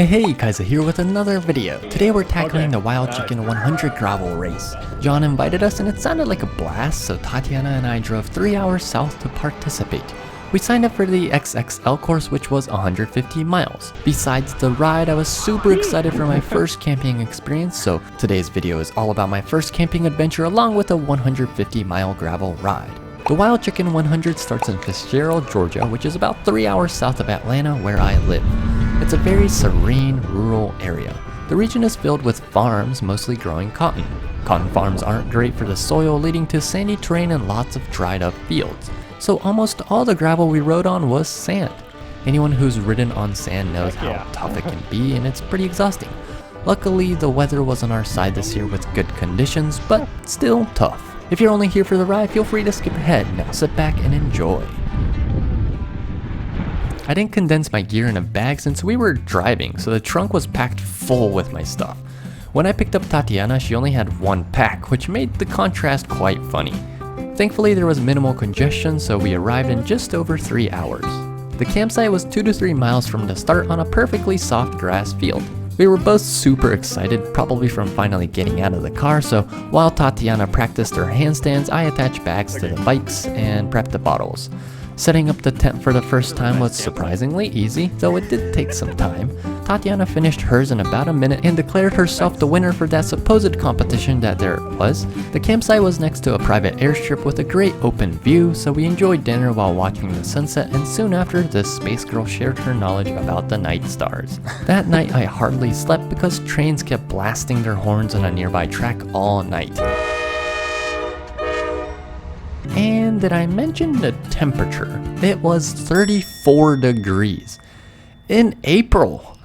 Hey, Kaiser here with another video. Today we're tackling the Wild Chicken 100 gravel race. John invited us and it sounded like a blast, so Tatiana and I drove 3 hours south to participate. We signed up for the XXL course, which was 150 miles. Besides the ride, I was super excited for my first camping experience, so today's video is all about my first camping adventure along with a 150-mile gravel ride. The Wild Chicken 100 starts in Fitzgerald, Georgia, which is about 3 hours south of Atlanta, where I live. It's a very serene, rural area. The region is filled with farms, mostly growing cotton. Cotton farms aren't great for the soil, leading to sandy terrain and lots of dried up fields. So almost all the gravel we rode on was sand. Anyone who's ridden on sand knows how tough it can be, and it's pretty exhausting. Luckily, the weather was on our side this year with good conditions, but still tough. If you're only here for the ride, feel free to skip ahead. Now sit back and enjoy. I didn't condense my gear in a bag since we were driving, so the trunk was packed full with my stuff. When I picked up Tatiana, she only had one pack, which made the contrast quite funny. Thankfully, there was minimal congestion, so we arrived in just over 3 hours. The campsite was 2 to 3 miles from the start on a perfectly soft grass field. We were both super excited, probably from finally getting out of the car, so while Tatiana practiced her handstands, I attached bags to the bikes and prepped the bottles. Setting up the tent for the first time was surprisingly easy, though it did take some time. Tatiana finished hers in about a minute and declared herself the winner for that supposed competition that there was. The campsite was next to a private airstrip with a great open view, so we enjoyed dinner while watching the sunset, and soon after, the space girl shared her knowledge about the night stars. That night I hardly slept because trains kept blasting their horns on a nearby track all night. And did I mention the temperature? It was 34 degrees. In April!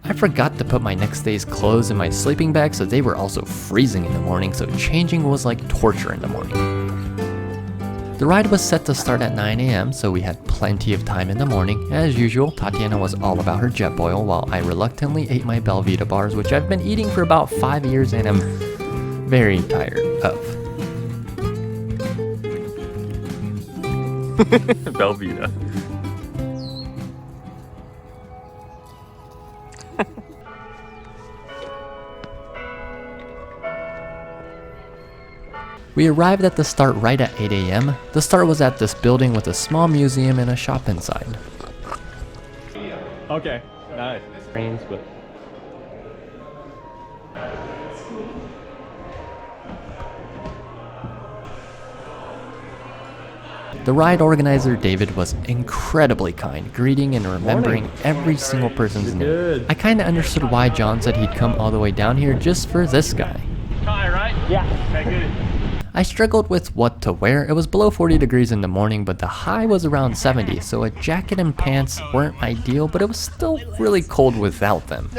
I forgot to put my next day's clothes in my sleeping bag, so they were also freezing in the morning, so changing was like torture in the morning. The ride was set to start at 9 a.m, so we had plenty of time in the morning. As usual, Tatiana was all about her Jetboil, while I reluctantly ate my Belvita bars, which I've been eating for about 5 years and am very tired of. Belvita. We arrived at the start right at 8 a.m. The start was at this building with a small museum and a shop inside. Okay, nice. Trains, but the ride organizer, David, was incredibly kind, greeting and remembering every single person's name. I kinda understood why John said he'd come all the way down here just for this guy. Hi, right? Yeah. Okay, good. I struggled with what to wear. It was below 40 degrees in the morning, but the high was around 70, so a jacket and pants weren't ideal, but it was still really cold without them.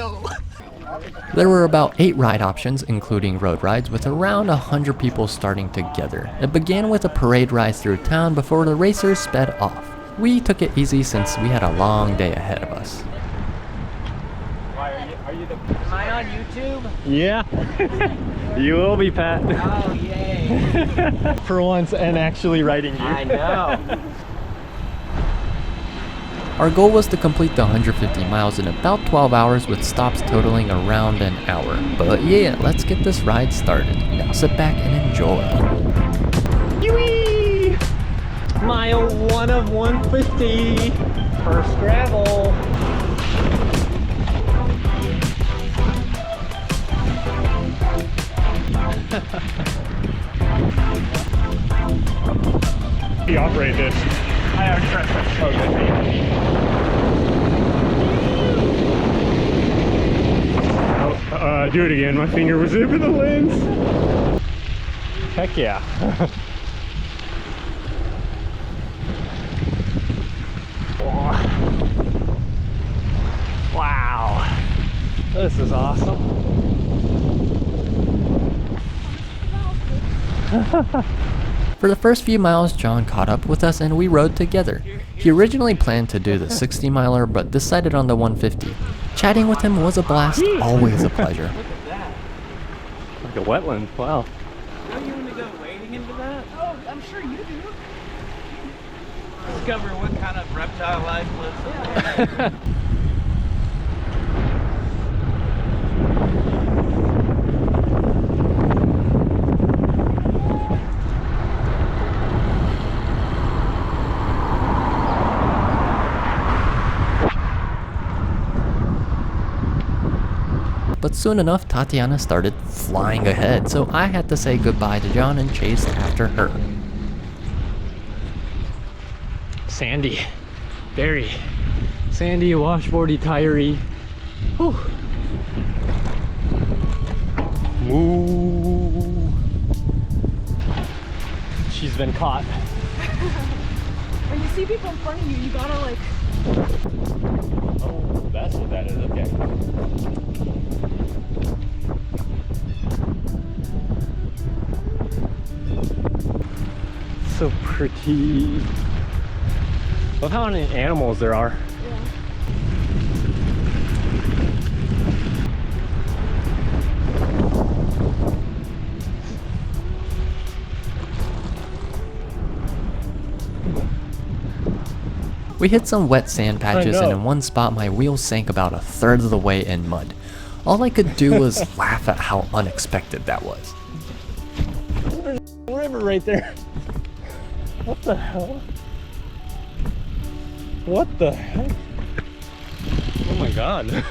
There were about 8 ride options, including road rides, with around 100 people starting together. It began with a parade ride through town before the racers sped off. We took it easy since we had a long day ahead of us. Am I on YouTube? Yeah. You will be, Pat. Oh, yay. For once, and actually riding you. I know. Our goal was to complete the 150 miles in about 12 hours with stops totaling around an hour. But yeah, let's get this ride started. Now sit back and enjoy. Yee! Mile 1 of 150. First gravel. You operate this. I already pressed it. Okay. Do it again. My finger was over the lens. Heck yeah. Wow. This is awesome. For the first few miles, John caught up with us and we rode together. He originally planned to do the 60-miler, but decided on the 150. Chatting with him was a blast, always a pleasure. Look at that. Like a wetland, wow. Don't you want to go wading into that? Oh, I'm sure you do. Discover what kind of reptile life lives in there. but soon enough Tatiana started flying ahead, so I had to say goodbye to John and chased after her. Sandy. Very sandy, washboardy, tirey. Whew. Ooh. She's been caught. When you see people in front of you, you gotta like... Oh, that's what that is. Okay. So pretty. Look how many animals there are. We hit some wet sand patches, know. and in one spot my wheels sank about a third of the way in mud. All I could do was laugh at how unexpected that was. There's a river right there. What the hell? What the heck? Oh my god.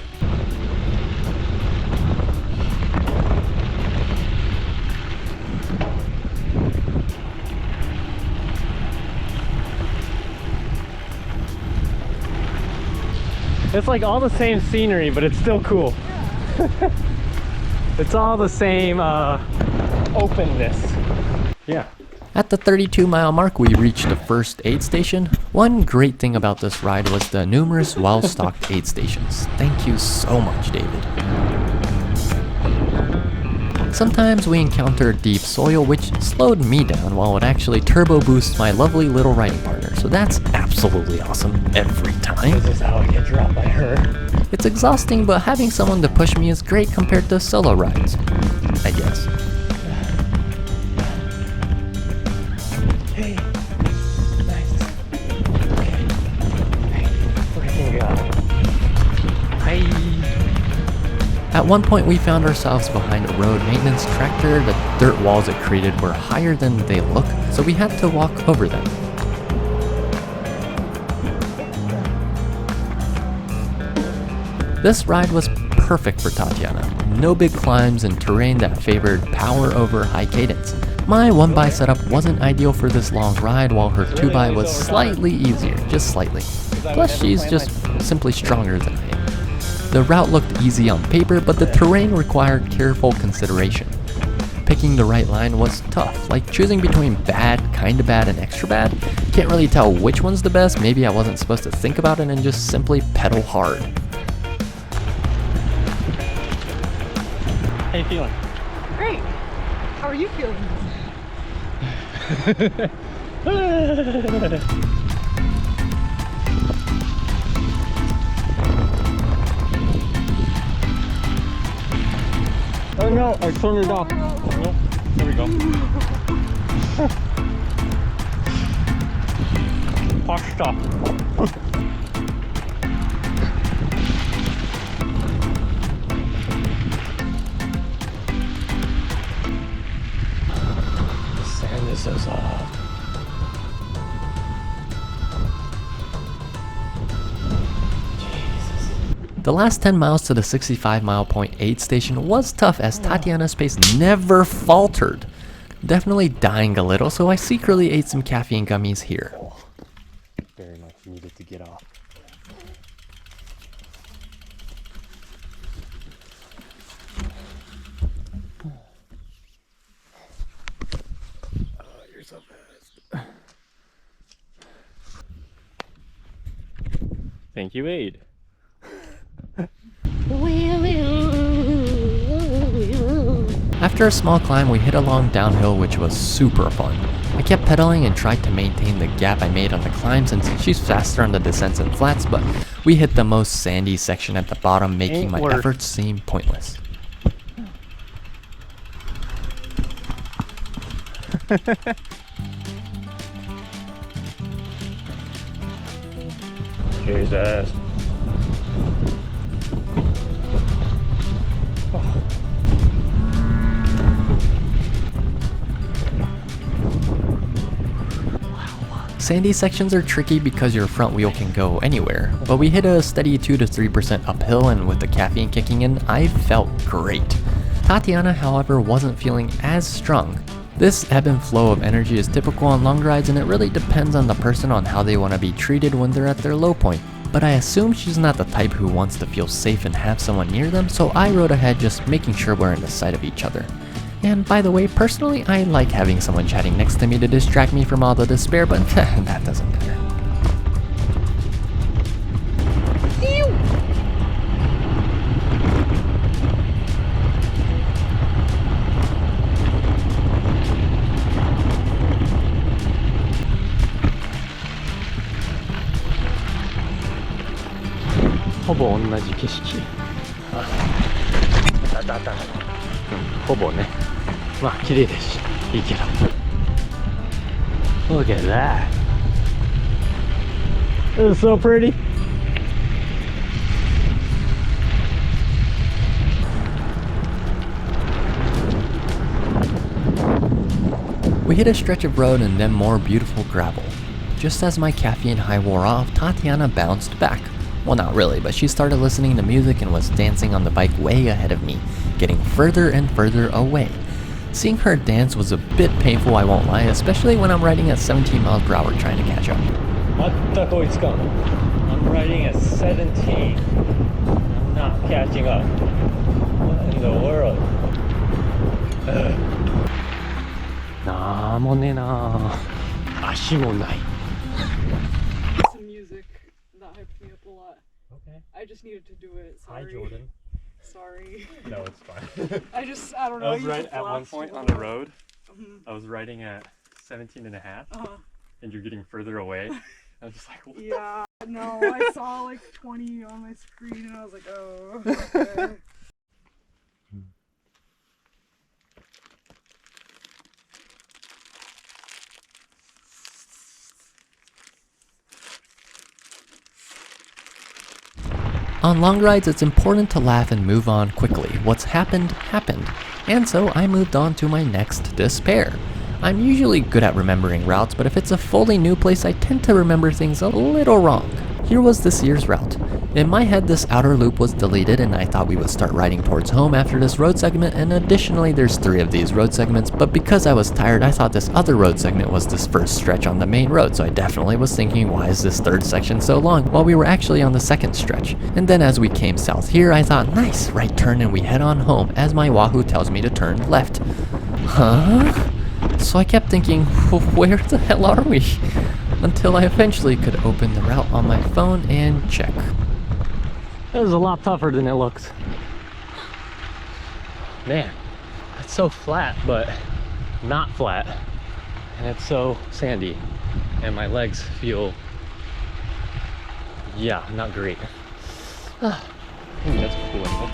It's like all the same scenery, but it's still cool. Yeah. It's all the same openness. Yeah. At the 32-mile mark, we reached the first aid station. One great thing about this ride was the numerous well-stocked aid stations. Thank you so much, David. Sometimes we encountered deep soil, which slowed me down while it actually turbo boosts my lovely little riding partner, so that's absolutely awesome every time. This is how I get dropped by her. It's exhausting, but having someone to push me is great compared to solo rides, I guess. Hey, nice. Okay. Hey, freaking go. Hi. At one point we found ourselves behind a road maintenance tractor. The dirt walls it created were higher than they look, so we had to walk over them. This ride was perfect for Tatiana. No big climbs and terrain that favored power over high cadence. My 1x setup wasn't ideal for this long ride, while her 2x was slightly easier, just slightly. Plus she's just simply stronger than I am. The route looked easy on paper, but the terrain required careful consideration. Picking the right line was tough, like choosing between bad, kinda bad, and extra bad. Can't really tell which one's the best. Maybe I wasn't supposed to think about it and just simply pedal hard. How you feeling? Great. How are you feeling? Oh no, I turned it off. Oh, there we go. Hot stop. The sand is so soft. The last 10 miles to the 65-mile point aid station was tough, as Tatiana's pace never faltered. Definitely dying a little, so I secretly ate some caffeine gummies here. Very much needed to get off. Oh, you're so fast. Thank you, Aid. After a small climb, we hit a long downhill, which was super fun. I kept pedaling and tried to maintain the gap I made on the climb, since she's faster on the descents and flats, but we hit the most sandy section at the bottom, making my efforts seem pointless. Jesus. Sandy sections are tricky because your front wheel can go anywhere, but we hit a steady 2 to 3% uphill, and with the caffeine kicking in, I felt great. Tatiana, however, wasn't feeling as strong. This ebb and flow of energy is typical on long rides, and it really depends on the person on how they want to be treated when they're at their low point. But I assume she's not the type who wants to feel safe and have someone near them, so I rode ahead just making sure we're in the sight of each other. And by the way, personally, I like having someone chatting next to me to distract me from all the despair, but that doesn't matter. Hobo 同じ景色。ほぼね。まあ綺麗ですし、いいけど。Look at that. It's so pretty. We hit a stretch of road and then more beautiful gravel. Just as my caffeine high wore off, Tatiana bounced back. Well, not really, but she started listening to music and was dancing on the bike way ahead of me, getting further and further away. Seeing her dance was a bit painful, I won't lie, especially when I'm riding at 17 miles per hour trying to catch up. I'm riding at 17. I'm not catching up. What in the world? なんもねえな。足もない。Some music that hyped me up a lot. Okay. I just needed to do it. Sorry. Hi, Jordan. Sorry. No, it's fine. I don't know. I was you right just at one laughed point so on the hard. road. I was riding at 17 and a half, and you're getting further away. I was just like, what? Yeah, no, I saw like 20 on my screen and I was like, oh, okay. On long rides, it's important to laugh and move on quickly. What's happened, happened. And so I moved on to my next despair. I'm usually good at remembering routes, but if it's a fully new place, I tend to remember things a little wrong. Here was this year's route. In my head, this outer loop was deleted and I thought we would start riding towards home after this road segment, and additionally there's 3 of these road segments, but because I was tired, I thought this other road segment was this first stretch on the main road, so I definitely was thinking, why is this 3rd section so long, while we were actually on the 2nd stretch. And then as we came south here, I thought, nice, right turn, and we head on home, as my Wahoo tells me to turn left. Huh? So I kept thinking, where the hell are we? Until I eventually could open the route on my phone and check. It was a lot tougher than it looks. Man, it's so flat, but not flat. And it's so sandy. And my legs feel, yeah, not great. That's a cool angle.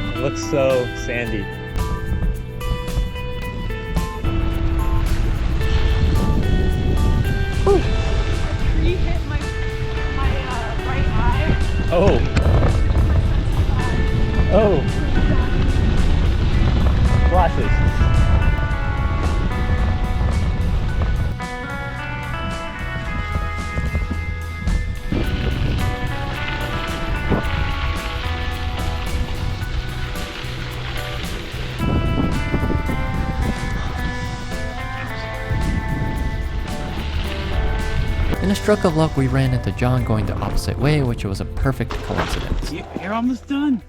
It looks so sandy. A tree hit my right eye. Oh. Oh. Glasses. In a stroke of luck, we ran into John going the opposite way, which was a perfect coincidence. You're almost done.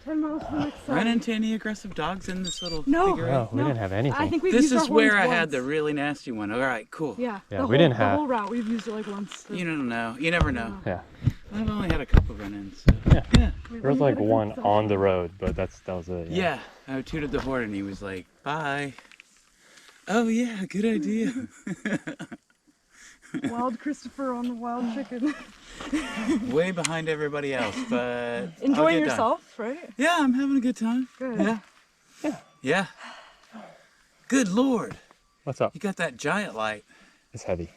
10 miles to the next side. Run into any aggressive dogs in this little No. figure eight? Oh, we didn't have anything. I think we've This used our is where I horns had once. the really nasty one. All right, cool. Yeah, Yeah, the we whole, didn't have- the whole route. We've used it like once. You don't know. You never know. Yeah. I've only had a couple run-ins. So. Yeah. Yeah. There was like one on the road, but that was it. Yeah. I tooted the horn and he was like, bye. Oh yeah, good idea. Wild Christopher on the wild chicken. Way behind everybody else, but Enjoying I'll get done. yourself, right? Yeah, I'm having a good time. Good. Yeah. Yeah. Good Lord. What's up? You got that giant light. It's heavy.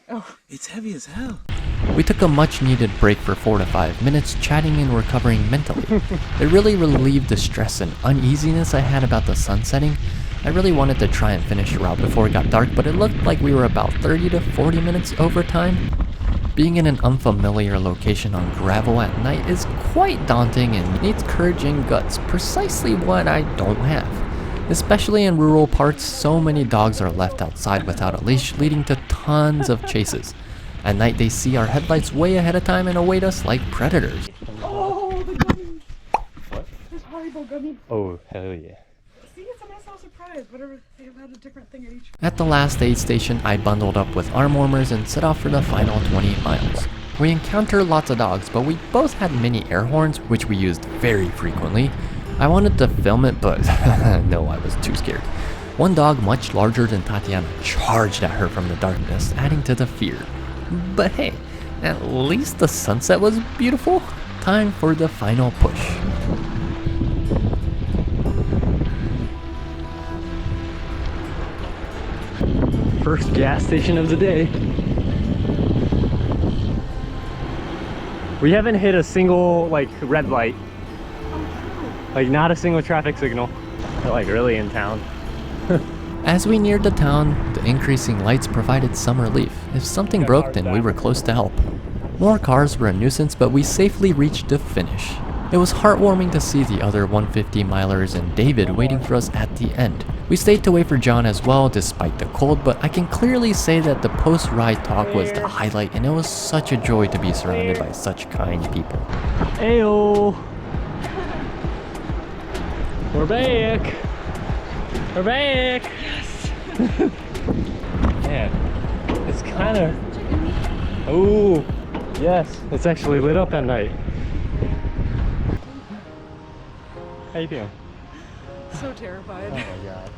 It's heavy as hell. We took a much needed break for 4 to 5 minutes, chatting and recovering mentally. It really relieved the stress and uneasiness I had about the sun setting. I really wanted to try and finish the route before it got dark, but it looked like we were about 30 to 40 minutes over time. Being in an unfamiliar location on gravel at night is quite daunting and needs courage and guts, precisely what I don't have. Especially in rural parts, so many dogs are left outside without a leash, leading to tons of chases. At night they see our headlights way ahead of time and await us like predators. Oh, the gummy. What? There's Haribo gummy. Oh, hell yeah. See, it's a nice little surprise. Whatever, they've had a different thing at each. At the last aid station, I bundled up with arm warmers and set off for the final 20 miles. We encountered lots of dogs, but we both had mini air horns, which we used very frequently. I wanted to film it, but no, I was too scared. One dog much larger than Tatiana charged at her from the darkness, adding to the fear. But hey, at least the sunset was beautiful. Time for the final push. First gas station of the day. We haven't hit a single like red light. Like not a single traffic signal. We're like really in town. As we neared the town, the increasing lights provided some relief. If something broke, then we were close to help. More cars were a nuisance, but we safely reached the finish. It was heartwarming to see the other 150-milers and David waiting for us at the end. We stayed to wait for John as well, despite the cold, but I can clearly say that the post-ride talk was the highlight, and it was such a joy to be surrounded by such kind people. Ayo! We're back! We're back! Yes! Man, it's kind of... Oh, yes, it's actually lit up at night. How you feeling? So terrified. Oh my god.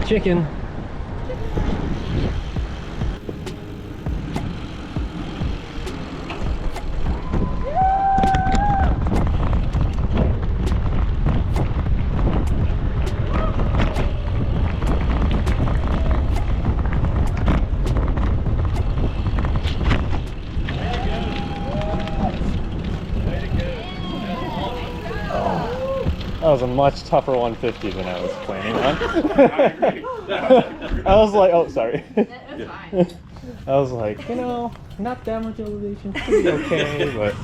Chicken. That was a much tougher 150 than I was planning on. I was like, oh, sorry. That was fine. I was like, you know, not that much elevation, should be okay, but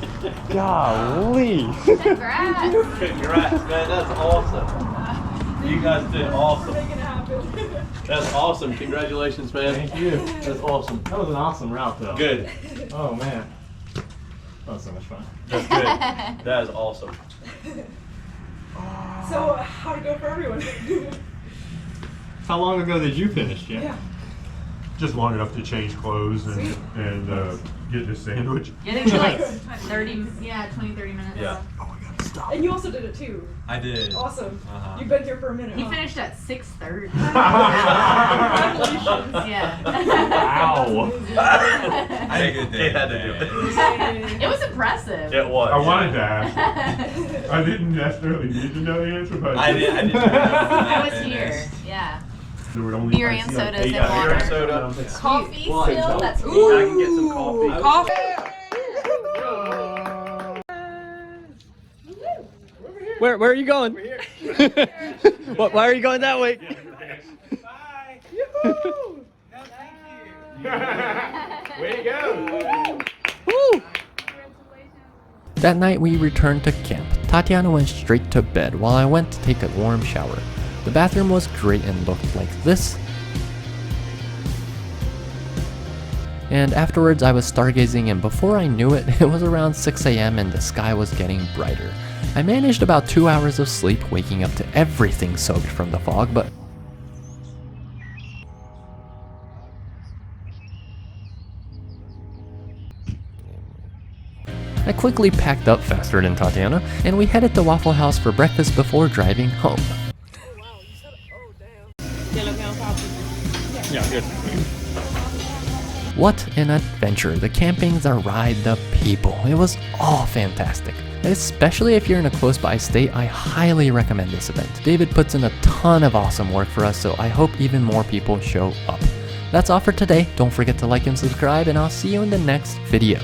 golly. Congrats. Congrats, man. That's awesome. You guys did awesome. Making it happen. That's awesome. Congratulations, man. Thank you. That's awesome. That was an awesome route, though. Good. Oh, man. That was so much fun. That's good. That is awesome. So, how'd it go for everyone? How long ago did you finish, Jim? Yeah. Just long enough to change clothes and get the sandwich. Yeah, I think we're like 30, yeah, 20, 30 minutes. Yeah. And you also did it too. I did. Awesome. Uh-huh. You've been here for a minute. He huh? finished at 6:30. Congratulations. Yeah. Wow. They had to do it. It was impressive. It was. I wanted to ask. I didn't necessarily need to know the answer, but I did. I did. I was here. Yeah. There would only Beer and sodas and Yeah, beer water. and soda. Coffee Well, still? That's I cool. can get some coffee. Coffee. Where are you going? What? Why are you going that way? Bye. Yoo-hoo. way to go. Woo! That night we returned to camp. Tatiana went straight to bed while I went to take a warm shower. The bathroom was great and looked like this. And afterwards I was stargazing, and before I knew it, it was around 6 AM and the sky was getting brighter. I managed about 2 hours of sleep, waking up to everything soaked from the fog, but I quickly packed up faster than Tatiana, and we headed to Waffle House for breakfast before driving home. Yeah, good. What an adventure. The camping, the ride, the people. It was all fantastic. Especially if you're in a close by state, I highly recommend this event. David puts in a ton of awesome work for us, so I hope even more people show up. That's all for today. Don't forget to like and subscribe, and I'll see you in the next video.